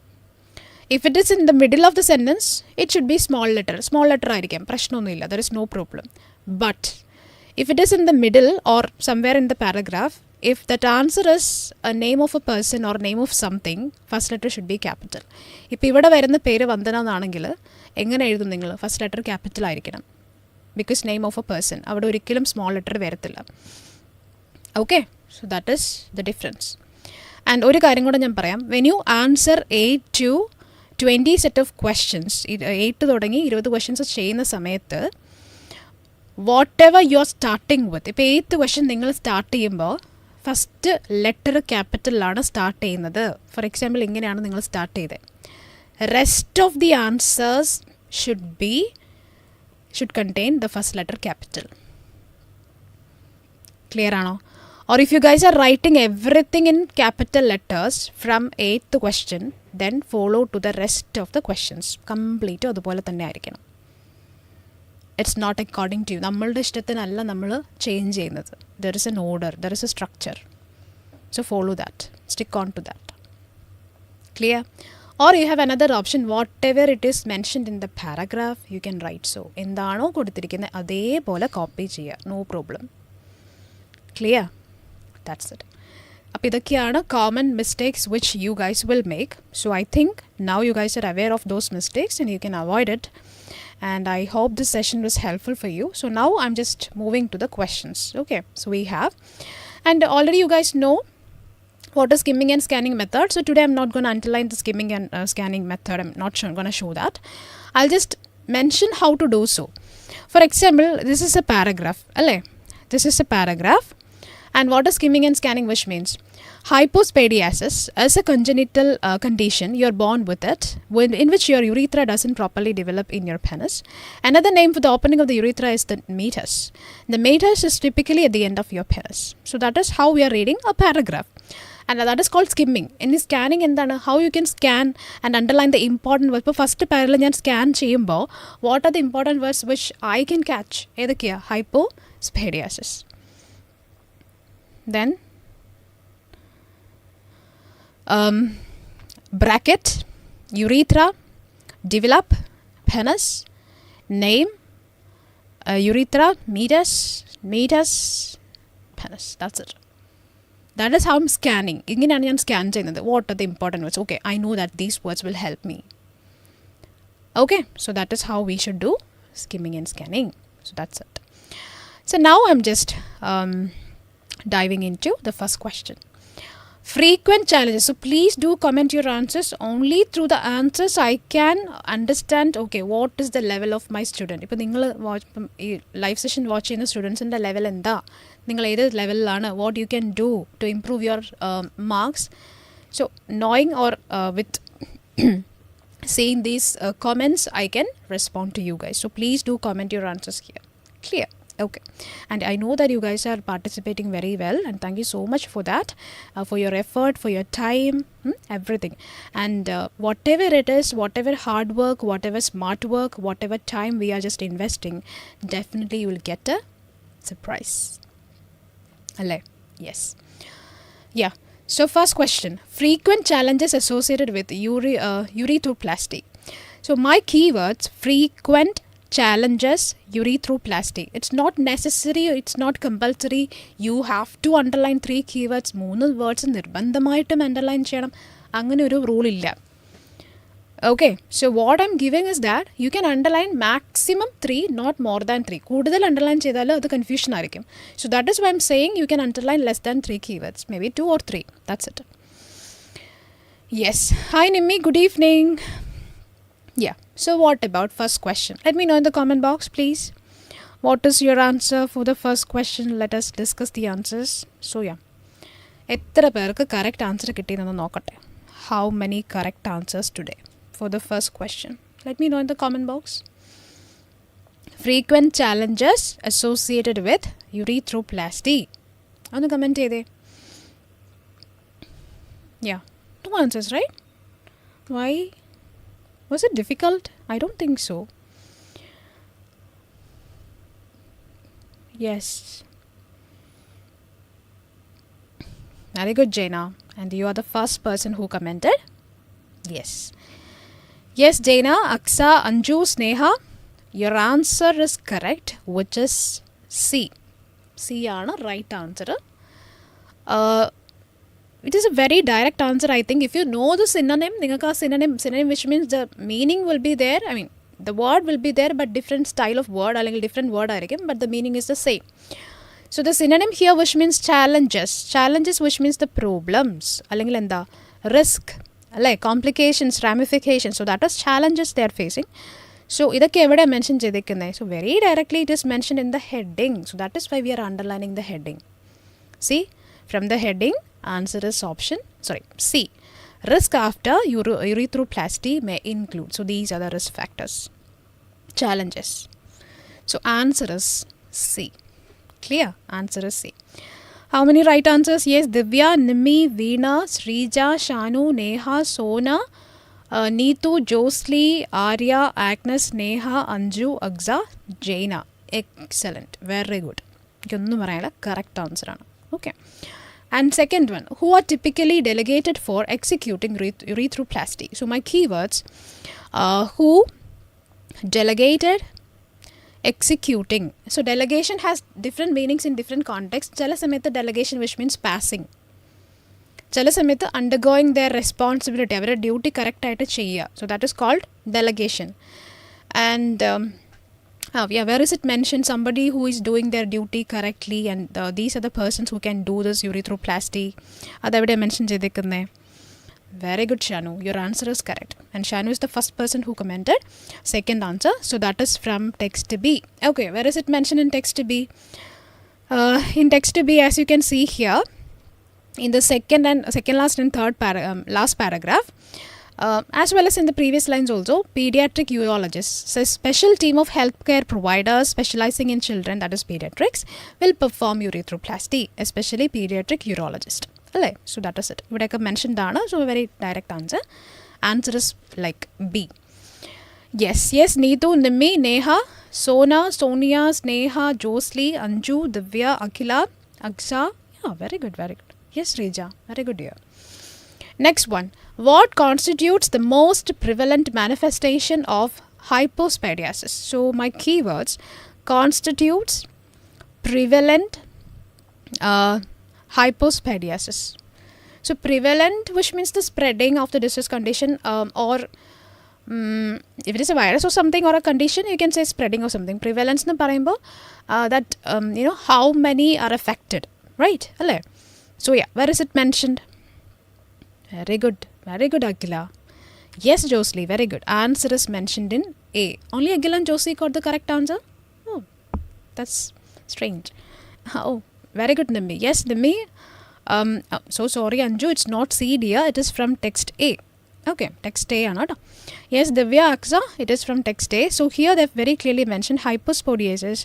If it is in the middle of the sentence, it should be small letter. Small letter ആയിരിക്കാം, പ്രശ്നമൊന്നുമില്ല. There is no problem. But if it is in the middle or somewhere in the paragraph, if that answer is a name of a person or name of something, first letter should be capital. ഇപ്പോൾ ഇവിടെ വരുന്ന പേര് വന്ദന എന്നാണെങ്കിൽ എങ്ങനെ എഴുതും നിങ്ങൾ? First letter capital ആയിരിക്കണം. Because name of A person. അവിടെ ഒരിക്കലും സ്മോൾ ലെറ്റർ വരത്തില്ല. Okay, so that is the difference. And ഒരു കാര്യം കൂടെ ഞാൻ പറയാം. When you answer 8 to 20 set of questions, 8 തുടങ്ങി 20 ക്വസ്റ്റ്യൻസ് ചെയ്യുന്ന സമയത്ത് what ever you are starting with, ഇപ്പോൾ 8th ക്വസ്റ്റ്യൻ നിങ്ങൾ സ്റ്റാർട്ട് ചെയ്യുമ്പോൾ ഫസ്റ്റ് ലെറ്റർ ക്യാപിറ്റലിലാണ് സ്റ്റാർട്ട് ചെയ്യുന്നത്. ഫോർ എക്സാമ്പിൾ ഇങ്ങനെയാണ് നിങ്ങൾ സ്റ്റാർട്ട് ചെയ്തത്. Rest of the answers should contain the first letter capital. Clear ആണോ? Or if you guys are writing everything in capital letters from 8th question, then follow to the rest of the questions. Complete അതുപോലെ തന്നെ ആയിരിക്കണം. It's not according to you. നമ്മളുടെ ഇഷ്ടത്തിനല്ല നമ്മൾ change ചെയ്യുന്നത്. There is an order, there is a structure. So follow that, stick on to that. Clear? Or you have another option, whatever it is mentioned in the paragraph, you can write so. എന്താണോ കൊടുത്തിരിക്കുന്നത് അതേപോലെ copy ചെയ്യുക, no problem. Clear? That's it. അപ്പോൾ ഇതൊക്കെയാണ് common mistakes which you guys will make. So I think now you guys are aware of those mistakes and you can avoid it. And I hope this session was helpful for you. So now I'm just moving to the questions. Okay, so we have, and already you guys know what is skimming and scanning method. So today I'm not going to underline the skimming and scanning method. I'm not going to show that. I'll just mention how to do so. For example, this is a paragraph. This is a paragraph. And what is skimming and scanning, which means hypospadiasis is a congenital condition. You're born with it, in which your urethra doesn't properly develop in your penis. Another name for the opening of the urethra is the meatus. The meatus is typically at the end of your penis. So that is how we are reading a paragraph. And that is called skimming. In scanning, how you can scan and underline the important words. First parallel ഞാൻ scan ചെയ്യുമ്പോൾ what are the important words which I can catch? ഏതൊക്കെയാ? Hypospadiasis. Then bracket, urethra, develop, penis, name, urethra, meatus, penis. That's it. That is how I'm scanning. ഇങ്ങനെയാണ് ഞാൻ scan ചെയ്യുന്നത്. What are the important words? Okay, I know that these words will help me. Okay, so that is how we should do skimming and scanning. So that's it. So now I'm just diving into the first question. Frequent challenges. So please do comment your answers. Only through the answers I can understand, okay, what is the level of my student. ഇപ്പോൾ നിങ്ങൾ ഈ live session watch ചെയ്യുന്ന സ്റ്റുഡൻസിൻ്റെ level എന്താ, നിങ്ങൾ ഏത് ലെവലിലാണ്, what you can do to improve your marks. So knowing or with seeing these comments, I can respond to you guys. So please do comment your answers here. Clear? Okay, and I know that you guys are participating very well, and thank you so much for that, for your effort, for your time, everything. And whatever it is, whatever hard work, whatever smart work, whatever time we are just investing, definitely you will get a surprise. Alle? Yes. Yeah. So first question, frequent challenges associated with urethroplasty. So my keywords, frequent challenges, urethroplasty. It's not necessary, it's not compulsory. You have to underline 3 keywords. 3 words നിർബന്ധമായിട്ടും underline ചെയ്യണം. അങ്ങനെ ഒരു rule ഇല്ല. Okay, so what I'm giving is that you can underline maximum 3, not more than 3. കൂടുതൽ underline ചെയ്താൽ അത് confusion ആയിരിക്കും. So that is why I'm saying you can underline less than 3 keywords. Maybe 2 or 3. That's it. Yes. Hi Nimmi, good evening. Yeah. So what about first question? Let me know in the comment box, please. What is your answer for the first question? Let us discuss the answers. So yeah. എത്ര പേർക്ക് correct answer കിട്ടിയെന്ന് നോക്കട്ടെ. How many correct answers today for the first question? Let me know in the comment box. Frequent challenges associated with urethroplasty. ഒന്ന് comment ചെയ്തേ. Yeah. 2 answers, right? Why? Was it difficult? I don't think so. Yes. Very good, Jaina. And you are the first person who commented. Yes. Yes, Jaina, Aksa, Anju, Sneha. Your answer is correct, which is C. C is the right answer. It is a very direct answer, I think. If you know the synonym, synonym which means the meaning will be there. I mean, the word will be there, but different style of word, or different word, but the meaning is the same. So the synonym here, which means challenges. Challenges, which means the problems, risk, complications, ramifications. So that is challenges they are facing. So idakke evada mention cheyidikkunne. So very directly it is mentioned in the heading. So that is why we are underlining the heading. See, from the heading, answer is C. Risk after urethroplasty may include. So these are the risk factors. Challenges. So answer is C. Clear? Answer is C. How many right answers? Yes, Divya, Nimmi, Veena, Srija, Shanu, Neha, Sona, Neethu, Josli, Arya, Agnes, Neha, Anju, Aksa, Jaina. Excellent. Very good. Correct answer. Okay. And second one, who are typically delegated for executing urethroplasty? So my keywords, who, delegated, executing. So delegation has different meanings in different contexts. Chala samayathu delegation, which means passing. Chala samayathu undergoing their responsibility, avare duty correct aayittu cheyya. So that is called delegation. And where is it mentioned? Somebody who is doing their duty correctly, and these are the persons who can do this urethroplasty. Adavide mention cheyidikkunne. Very good, Shanu. Your answer is correct. And Shanu is the first person who commented. Second answer. So that is from text B. Okay, where is it mentioned in text B? In text B, as you can see here, in the second last and third last paragraph, as well as in the previous lines also, pediatric urologists, so a special team of healthcare providers specializing in children, that is pediatrics, will perform urethroplasty, especially pediatric urologist. So that is it. Ivadekka mentioned dana, so a very direct answer. Answer is like B. Yes, Neethu, Nimmi, Neha, Sona, Sonia, Sneha, Josli, Anju, Divya, Akhila, Aksa. Yeah, very good. Yes, Reja, very good dear. Next one. What constitutes the most prevalent manifestation of hypospadiasis? So my keywords, constitutes, prevalent, hypospadiasis. So prevalent, which means the spreading of the disease condition, or if it is a virus or something or a condition, you can say spreading or something. Prevalence na parayumbo that how many are affected, right? So yeah, where is it mentioned? Very good, Akhila. Yes, Josli, very good. Answer is mentioned in A. Only Akhila and Josli got the correct answer. Oh, that's strange. Oh, very good, Nimmi. Yes, Nimmi. So sorry, Anju, it's not C, dear. It is from text A. Okay, text A ആണ് കേട്ടോ. Yes, Divya, Aksa, it is from text A. So here they've very clearly mentioned hypospadiasis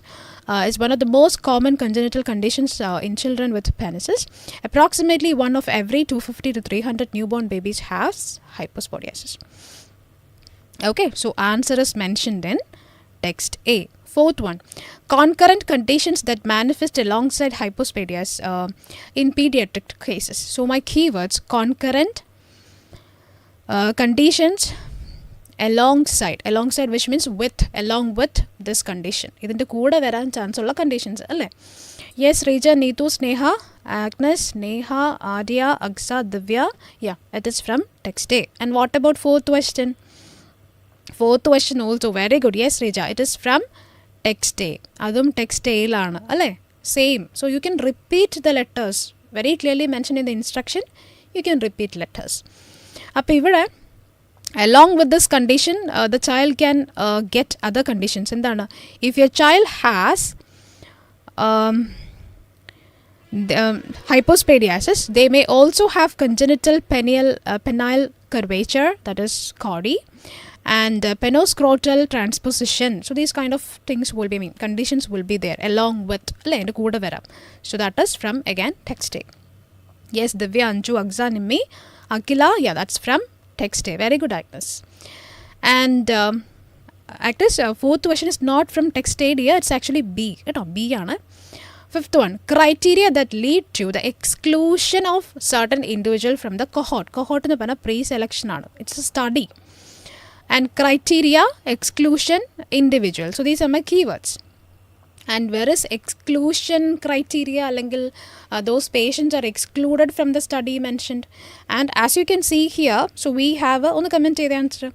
is one of the most common congenital conditions in children with penises. Approximately 1 of every 250 to 300 newborn babies has hypospadiasis. Okay, so answer is mentioned in text A. Fourth one, concurrent conditions that manifest alongside hypospadias in pediatric cases. So my keywords, concurrent conditions alongside which means along with this condition. ഇതിൻ്റെ കൂടെ വരാൻ chance ഉള്ള conditions അല്ലേ? Yes Reeja, Neethu, Sneha, Agnes, Neha, Arya, Aqsa, Divya. Yeah, it is from text A. And what about fourth question? Fourth question also very good. Yes Rija, it is from text A. അതും text A യിലാണ് അല്ലേ? Same. So you can repeat the letters. Very clearly mentioned in the instruction. You can repeat letters. അപ്പോൾ ഇവിടെ along with this condition the child can get other conditions. എന്താണ്? If your child has hypospadiasis, they may also have congenital penile curvature, that is CODI, and penoscrotal transposition. So these kind of things will be conditions will be there along with അല്ലേ കൂടെ വരാം. So that is from again text A. Yes, Divya, Anju, Aksa, Nimmi, Akila, yeah, that's from text A. Very good, Agnes. And Agnes, fourth question is not from text A dear, it's actually B. B ആണ്. Fifth one, criteria that lead to the exclusion of certain individual from the cohort. Cohort എന്ന് പറഞ്ഞാൽ pre-selection ആണ്. It's a study. And criteria, exclusion, individual. So these are my keywords. And where is exclusion criteria? Those patients are excluded from the study mentioned. And as you can see here, so we have on the comment answer.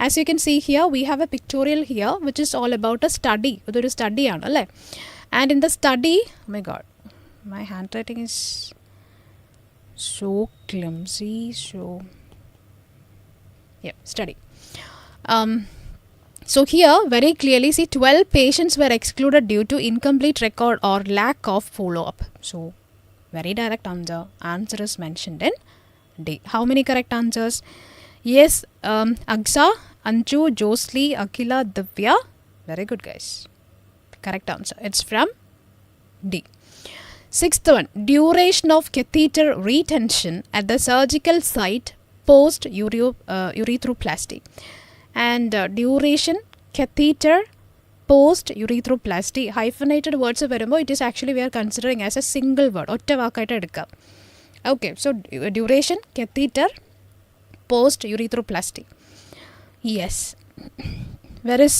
As you can see here, we have a pictorial here which is all about a study. It is study ആണ്. And in the study, oh my god, my handwriting is so clumsy. So yeah, study. So here very clearly see 12 patients were excluded due to incomplete record or lack of follow-up. So very direct answer. Answer is mentioned in D. How many correct answers? Yes, Aksa, Anju, Josli, Akila, Divya. Very good guys. Correct answer. It's from D. Sixth one, duration of catheter retention at the surgical site post urethroplasty. And duration, catheter, post urethroplasty. Hyphenated words വരുമ്പോൾ it is actually we are considering as a single word. ഒറ്റ വാക്കായിട്ട് എടുക്കാം. Okay, so duration, catheter, post urethroplasty. Yes. Where is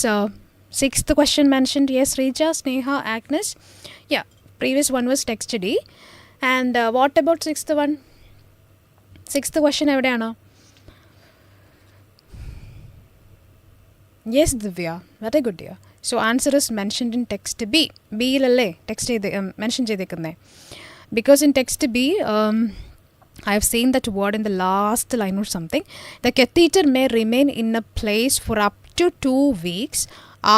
sixth question mentioned? Yes, Rija, Sneha, Agnes. Yeah, previous one was text D. And what about sixth one? Sixth question എവിടെയാണ്? Yes, Divya. Very good, dear. So answer is mentioned in text B. B lalle text mention cheyidekkunne. Because in text B, I have seen that word in the last line or something. The catheter may remain in a place for up to 2 weeks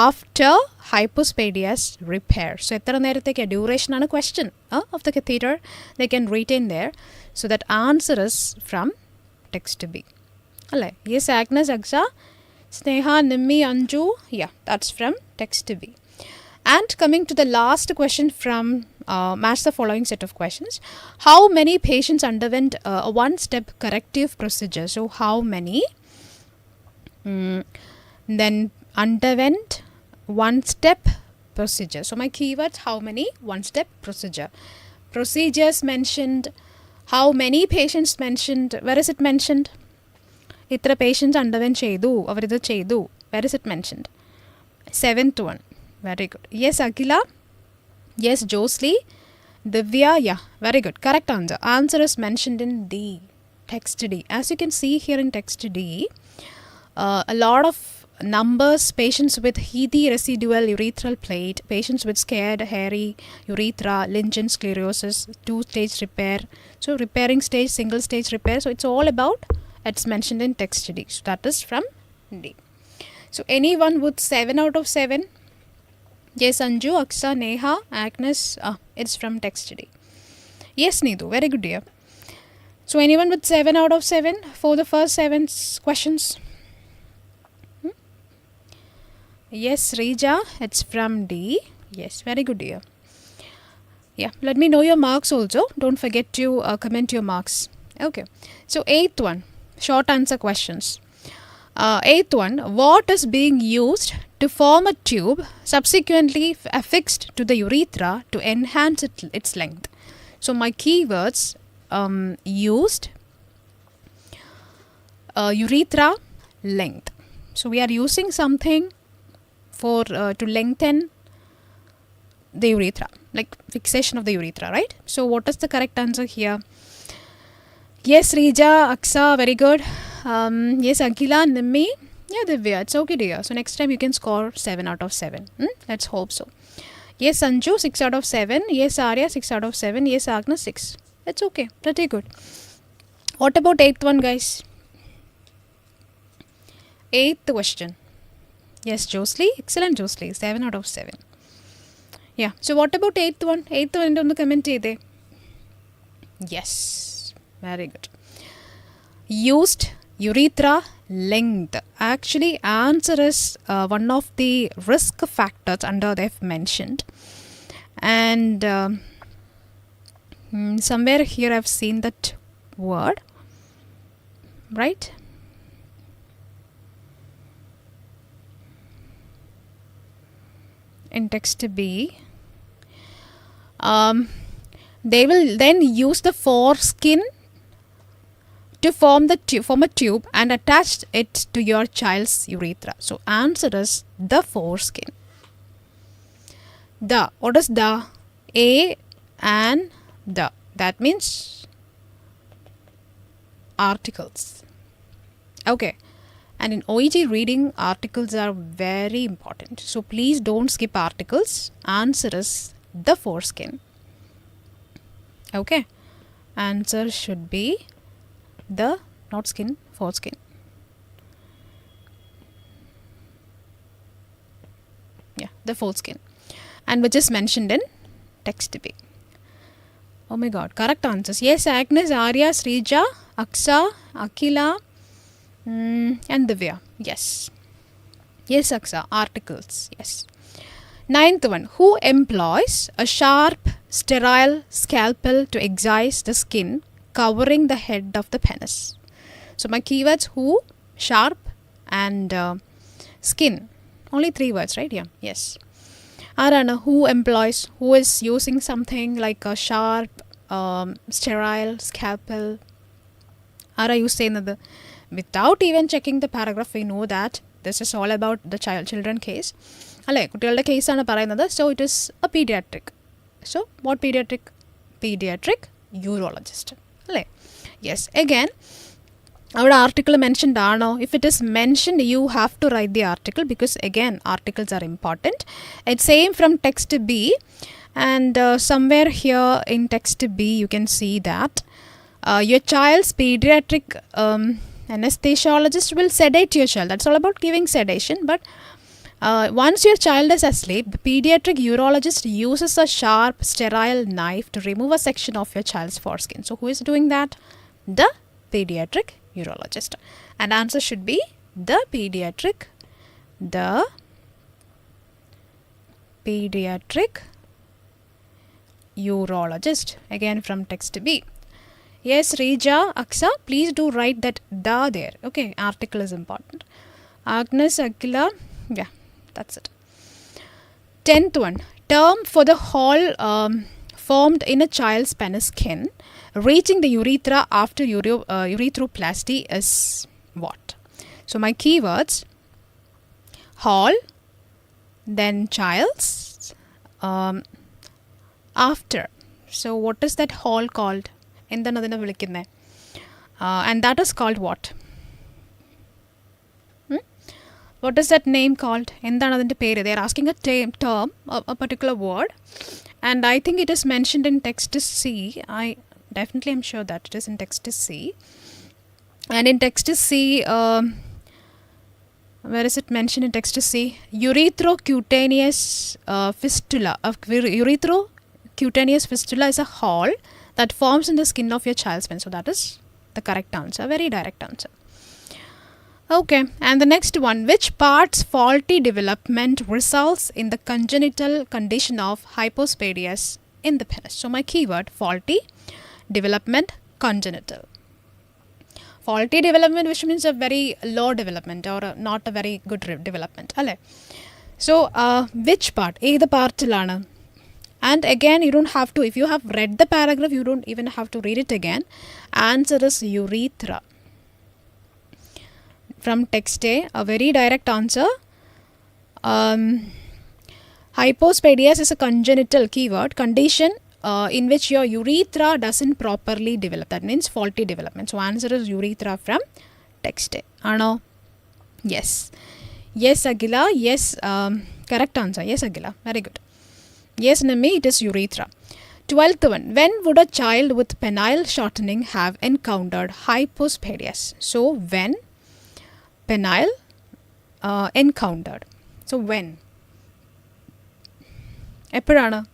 after hypospadias repair. So എത്ര നേരത്തേക്ക് duration ആണ് question of the catheter they can retain there. So that answer is from text B. Alle? Yes, Agnes, Aksa, Sneha, Nimmi, Anju, yeah, that's from text B. And coming to the last question from match the following set of questions. How many patients underwent a one-step corrective procedure? So how many then underwent one-step procedure? So my keywords, how many one-step procedure. Procedures mentioned. How many patients mentioned? Where is it mentioned? ഇത്ര patients underwent ചെയ്തു, അവരിത് ചെയ്തു. Where is it mentioned? Seventh one. Very good. Yes Akhila. Yes ജോസ്ലി. Divya, yeah, very good. Correct answer. Answer is mentioned in D. Text D. As you can see here in text D, a lot of numbers, patients with heathy residual urethral plate, patients with scared hairy urethra, Lynch's sclerosis, 2-stage repair. So repairing stage, single stage repair. So it's all about, it's mentioned in text D. So that is from D. So anyone with 7 out of 7? Yes, Anju, Aksa, Neha, Agnes. It's from text D. Yes, Neethu. Very good, dear. So anyone with 7 out of 7 for the first 7 questions? Yes, Rija, it's from D. Yes, very good, dear. Yeah, let me know your marks also. Don't forget to comment your marks. Okay, so 8th one, short answer questions. 8th one, what is being used to form a tube subsequently affixed to the urethra to enhance its length? So my keywords, used, urethra, length. So we are using something for to lengthen the urethra, like fixation of the urethra, right? So what is the correct answer here? Yes, Rija, Aksa, very good. Yes, Akhila, Nimmi. Yeah, Divya, it's okay, dear. So next time you can score 7 out of 7. Let's hope so. Yes, Sanju, 6 out of 7. Yes, Arya, 6 out of 7. Yes, Agnes, 6. It's okay, pretty good. What about 8th one, guys? 8th question. Yes, Josely. Excellent, Josely. 7 out of 7. Yeah. So what about 8th one? 8th one in the comment. Yes. Very good. Used urethra length. Actually, answer is one of the risk factors under they've mentioned. And somewhere here I've seen that word. Right? In text B, they will then use the foreskin to form a tube and attach it to your child's urethra. So answer is the foreskin. The, what is the? A and the. That means articles. Okay. And in OET reading, articles are very important. So please don't skip articles. Answer is the foreskin. Okay. Answer should be the, not skin, foreskin. Yeah, the foreskin. And which is mentioned in text B. Oh my god, correct answers. Yes, Agnes, Arya, Srija, Aksa, Akila, and Divya. Yes. Yes, Aksa. Articles. Yes. 9th one. Who employs a sharp, sterile scalpel to excise the skin covering the head of the penis? So my keywords: who, sharp, and skin. Only 3 words, right? Yeah. Yes. Arana, who employs, who is using something like a sharp, sterile scalpel? Ara, you say another. Without even checking the paragraph, we know that this is all about the children case. കുട്ടികളുടെ കേസാണ് പറയുന്നത്. So it is a pediatric. So what pediatric? Pediatric urologist. Yes. Again, our article mentioned ആണോ? If it is mentioned, you have to write the article because again, articles are important. It's same from text B, and somewhere here in text B, you can see that your child's pediatric anesthesiologist will sedate your child. That's all about giving sedation. But once your child is asleep, the pediatric urologist uses a sharp, sterile knife to remove a section of your child's foreskin. So who is doing that? The pediatric urologist. And answer should be the pediatric urologist. Again from text B. Yes, Rija, Aksa, please do write that the there. Okay, article is important. Agnes, Akila, yeah, that's it. 10th one. Term for the hole formed in a child's penis skin reaching the urethra after urethroplasty is what? So my keywords: hole, then child's, after. So what is that hole called? എന്താണ് അതിനെ വിളിക്കുന്നത്? And that is called what? What is that name called? എന്താണ് അതിൻ്റെ പേര്? They are asking a term, a particular word, and I think it is mentioned in text C. I definitely am sure that it is in text C. And in text C, where is it mentioned in text C? Urethro-cutaneous fistula. Urethro-cutaneous fistula is a hole that forms in the skin of your child's penis. So that is the correct answer, very direct answer. Okay, and the next one, which part's faulty development results in the congenital condition of hypospadias in the penis? So my keyword, faulty development, congenital. Faulty development, which means a very low development or not a very good development. So which part? The part. And again, you don't have to, if you have read the paragraph, you don't even have to read it again. Answer is urethra. From text A, a very direct answer. Hypospadias is a congenital keyword, condition in which your urethra doesn't properly develop. That means faulty development. So answer is urethra from text A. Ano? Yes. Yes, Agila. Yes, correct answer. Yes, Agila. Very good. Yes, Nami, it is urethra. 12th one. When would a child with penile shortening have encountered hypospadias? So when penile encountered. So when? Epparana.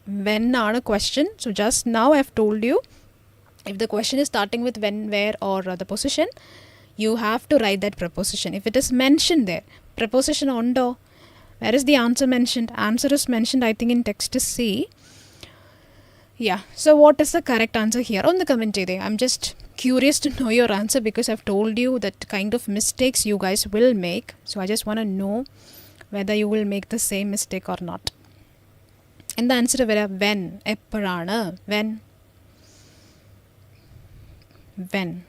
When are a question. So just now I have told you, if the question is starting with when, where or the position, you have to write that preposition. If it is mentioned there, preposition ondo, where is the answer mentioned? Answer is mentioned, I think, in text C. Yeah. So what is the correct answer here? On the comment today, I'm just curious to know your answer because I've told you that kind of mistakes you guys will make. So I just want to know whether you will make the same mistake or not. And the answer is when. Epparana. When. When.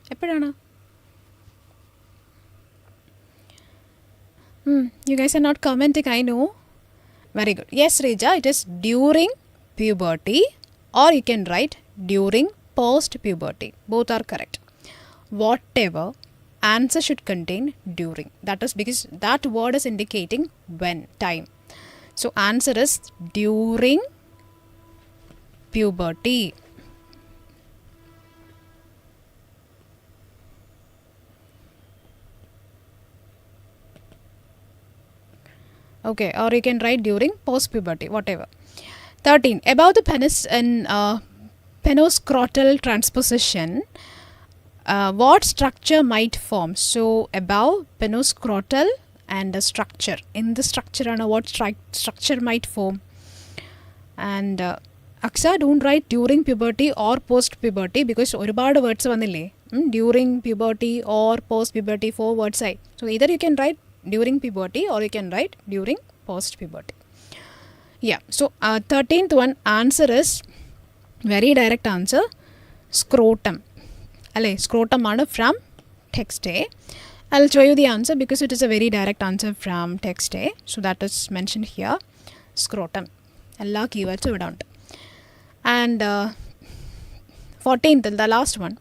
Epparana. You guys are not commenting, I know. Very good. Yes, Reja, it is during puberty, or you can write during post-puberty. Both are correct. Whatever, answer should contain during. That is because that word is indicating when, time. So answer is during puberty. Okay, or you can write during post-puberty, whatever. 13. Above the penis in penoscrotal transposition, what structure might form? So, above penoscrotal and a structure. In the structure, what structure might form? And Aksa, don't write during puberty or post-puberty because ഒരുപാട് words വന്നില്ലേ. During puberty or post-puberty, 4 words ആയി. So, either you can write during puberty or you can write during post-puberty. Yeah, so 13th one answer is very direct answer, scrotum. Scrotum aanu from text A. I'll show you the answer because it is a very direct answer from text A. So that is mentioned here, scrotum. Alla keywords ഇവിടെ ഉണ്ട്. And 14th, the last one.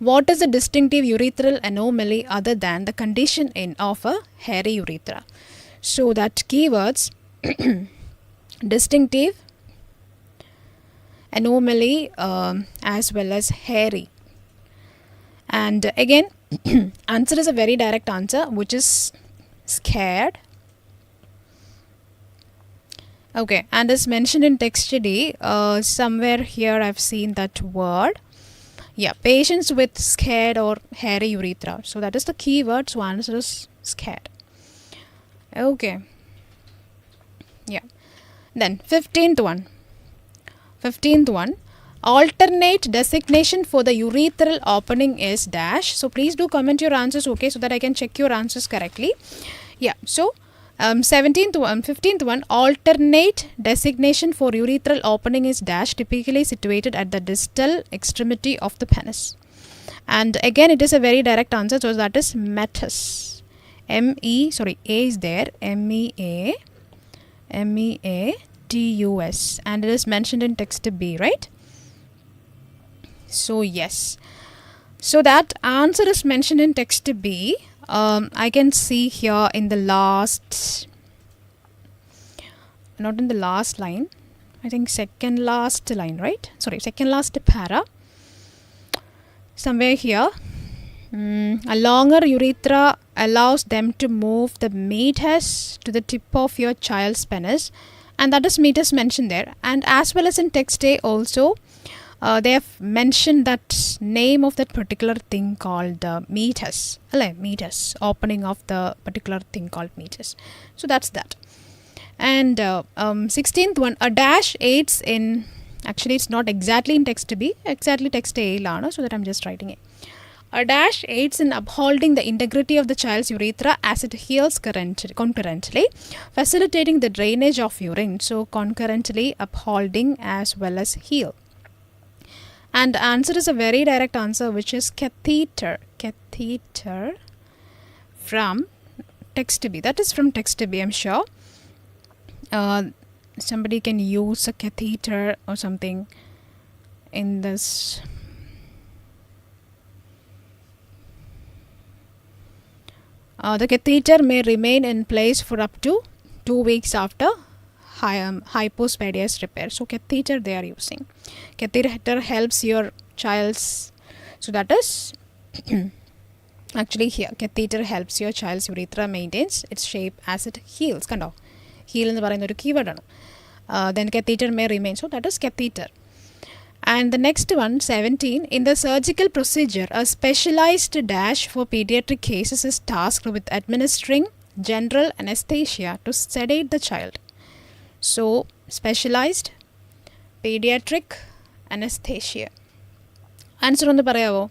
What is the distinctive urethral anomaly other than the condition of a hairy urethra? So that keywords distinctive, anomaly, as well as hairy. And again, answer is a very direct answer, which is scared. Okay, and as mentioned in text D, somewhere here I've seen that word. Yeah, patients with scared or hairy urethra. So that is the keyword. So answer is scared. Okay. Yeah. Then 15th one. 15th one. Alternate designation for the urethral opening is dash. So please do comment your answers, okay, so that I can check your answers correctly. Yeah. So 15th one, alternate designation for urethral opening is dash, typically situated at the distal extremity of the penis. And again, it is a very direct answer, so that is meatus. A is there, MEATUS, and it is mentioned in text B, right? So yes, so that answer is mentioned in text B. I can see here in the last, not in the last line, I think second last line, right? Sorry, second last para. Somewhere here, a longer urethra allows them to move the meatus to the tip of your child's penis and that is metis mentioned there. And as well as in text A also, they have mentioned that name of that particular thing called metis. Metis, opening of the particular thing called metis. So that's that. And 16th one, a dash aids in, actually it's not exactly in text B, exactly text A lana, so that I'm just writing it. A dash aids in upholding the integrity of the child's urethra as it heals concurrently, facilitating the drainage of urine. So concurrently upholding as well as heal. And the answer is a very direct answer, which is catheter. Catheter from text B. That is from text B, I'm sure. Somebody can use a catheter or something in this. The catheter may remain in place for up to 2 weeks after hypospadias repair. So catheter they are using. Catheter helps your child's, so that is actually here, catheter helps your child's urethra maintains its shape as it heals. Kando, heal എന്ന് പറയുന്ന ഒരു keyword ആണ്. Then catheter may remain, so that is catheter. And the next one, 17, in the surgical procedure, a specialized dash for pediatric cases is tasked with administering general anesthesia to sedate the child. So, specialized pediatric anesthesia. Answer on the parayavo.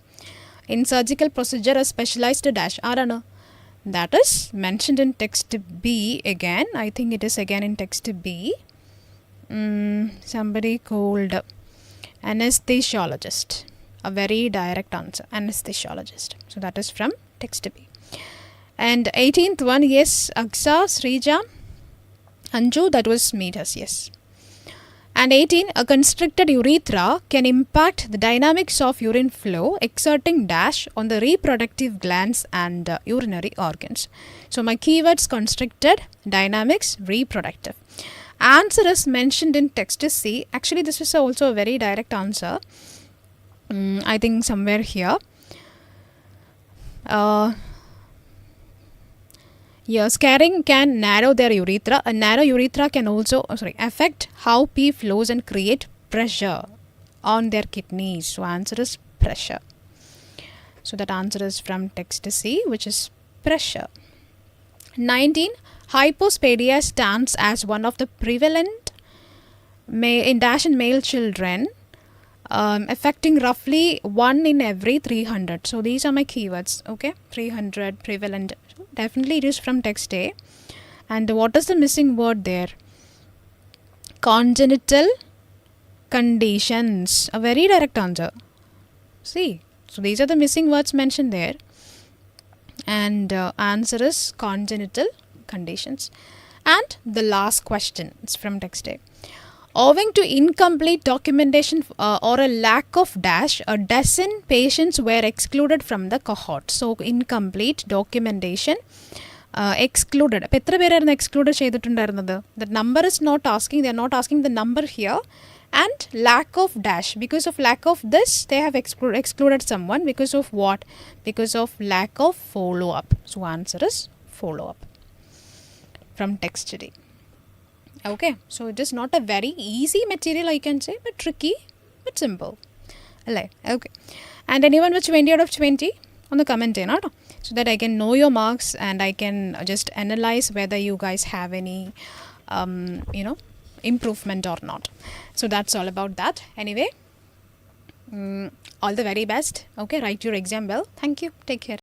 In surgical procedure, a specialized dash. Arana. That is mentioned in text B again. I think it is again in text B. Somebody called anesthesiologist. A very direct answer. Anesthesiologist. So that is from text B. And 18th one, yes, Aksa, Srija, Anju, that was metis, yes. And 18, a constricted urethra can impact the dynamics of urine flow, exerting dash on the reproductive glands and urinary organs. So my keywords: constricted, dynamics, reproductive. Answer is mentioned in text C. Actually, this is also a very direct answer. I think somewhere here. Yes, scarring can narrow their urethra. A narrow urethra can also affect how pee flows and create pressure on their kidneys. So answer is pressure. So that answer is from text C, which is pressure. 19. Hypospadia stands as one of the prevalent in male children, affecting roughly 1 in every 300. So these are my keywords. Okay, 300 prevalent. Definitely it is from text A. And what is the missing word there? Congenital conditions. A very direct answer. See, so these are the missing words mentioned there. And answer is congenital conditions. And the last question is from text A. Owing to incomplete documentation or a lack of dash, a dozen patients were excluded from the cohort. So, incomplete documentation excluded. എത്ര പേരായിരുന്നു excluded ചെയ്തിട്ടുണ്ടായിരുന്നത്? The number is not asking. They are not asking the number here. And lack of dash. Because of lack of this, they have excluded someone. Because of what? Because of lack of follow-up. So, answer is follow-up from text D. Okay, so it is not a very easy material, I can say, but tricky, but simple. Okay. And anyone with 20 out of 20 on the comment so that I can know your marks and I can just analyze whether you guys have any improvement or not. So that's all about that. Anyway, all the very best. Okay, write your exam well. Thank you. Take care.